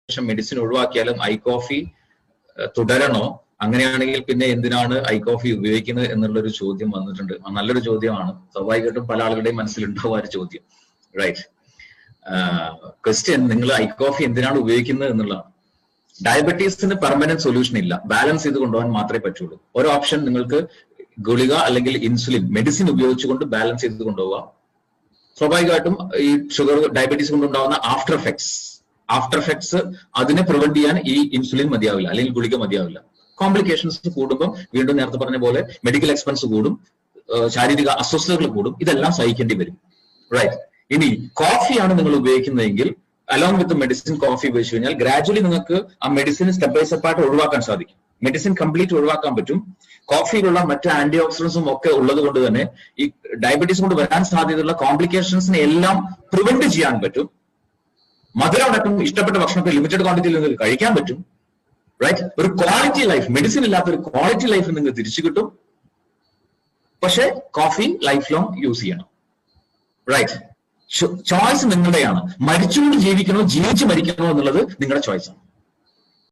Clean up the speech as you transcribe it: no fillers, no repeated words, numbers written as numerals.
ശേഷം medicine ഒഴിവാക്കിയാലും I coffee തുടരണോ? അങ്ങനെയാണെങ്കിൽ പിന്നെ എന്തിനാണ് ഐ കോഫി ഉപയോഗിക്കുന്നത് എന്നുള്ളൊരു ചോദ്യം വന്നിട്ടുണ്ട്. നല്ലൊരു ചോദ്യമാണ്. സ്വാഭാവികമായിട്ടും പല ആളുകളുടെയും മനസ്സിലുണ്ടാവും ആ ഒരു ചോദ്യം. റൈറ്റ്. ക്വസ്റ്റ്യൻ, നിങ്ങൾ ഐ കോഫി എന്തിനാണ് ഉപയോഗിക്കുന്നത് എന്നുള്ളതാണ്. ഡയബറ്റീസിന് പെർമനന്റ് സൊല്യൂഷൻ ഇല്ല. ബാലൻസ് ചെയ്ത് കൊണ്ടുപോകാൻ മാത്രമേ പറ്റുള്ളൂ. ഒരു ഓപ്ഷൻ നിങ്ങൾക്ക് ഗുളിക അല്ലെങ്കിൽ ഇൻസുലിൻ മെഡിസിൻ ഉപയോഗിച്ചുകൊണ്ട് ബാലൻസ് ചെയ്ത് കൊണ്ടുപോകാം. സ്വാഭാവികമായിട്ടും ഈ ഷുഗർ ഡയബറ്റീസ് കൊണ്ടുണ്ടാകുന്ന ആഫ്റ്റർ എഫക്ട്സ് അതിനെ പ്രിവെന്റ് ചെയ്യാൻ ഈ ഇൻസുലിൻ മതിയാവില്ല, അല്ലെങ്കിൽ ഗുളിക മതിയാവില്ല. കോംപ്ലിക്കേഷൻസ് കൂടുമ്പോൾ വീണ്ടും നേരത്തെ പറഞ്ഞ പോലെ മെഡിക്കൽ എക്സ്പെൻസ് കൂടും, ശാരീരിക അസ്വസ്ഥതകൾ കൂടും, ഇതെല്ലാം സഹിക്കേണ്ടി വരും. റൈറ്റ്. ഇനി കോഫിയാണ് നിങ്ങൾ ഉപയോഗിക്കുന്നതെങ്കിൽ അലോങ് വിത്ത് മെഡിസിൻ കോഫി ഉപയോഗിച്ച് കഴിഞ്ഞാൽ ഗ്രാജുവലി നിങ്ങൾക്ക് ആ മെഡിസിൻ സ്റ്റെപ്പ് ബൈ സ്റ്റെപ്പ് ആയിട്ട് ഒഴിവാക്കാൻ സാധിക്കും. മെഡിസിൻ കംപ്ലീറ്റ് ഒഴിവാക്കാൻ പറ്റും. കോഫിയിലുള്ള മറ്റ് ആന്റി ഓക്സിഡൻസും ഒക്കെ ഉള്ളത് കൊണ്ട് തന്നെ ഈ ഡയബറ്റീസ് കൊണ്ട് വരാൻ സാധ്യതയുള്ള കോംപ്ലിക്കേഷൻസിനെ എല്ലാം പ്രിവെന്റ് ചെയ്യാൻ പറ്റും. മധുരം അടക്കം ഇഷ്ടപ്പെട്ട ഭക്ഷണത്തെ ലിമിറ്റഡ് ക്വാണ്ടിറ്റിയിൽ നിങ്ങൾക്ക് കഴിക്കാൻ പറ്റും. റൈറ്റ്. ഒരു ക്വാളിറ്റി ലൈഫ്, മെഡിസിൻ ഇല്ലാത്ത ഒരു ക്വാളിറ്റി ലൈഫ് നിങ്ങൾക്ക് തിരിച്ചു കിട്ടും. പക്ഷെ കോഫി ലൈഫ് ലോങ് യൂസ് ചെയ്യണം. റൈറ്റ്. ചോയ്സ് നിങ്ങളുടെയാണ്. മരിച്ചുകൊണ്ട് ജീവിക്കണോ ജീവിച്ച് മരിക്കണോ എന്നുള്ളത് നിങ്ങളുടെ ചോയ്സാണ്.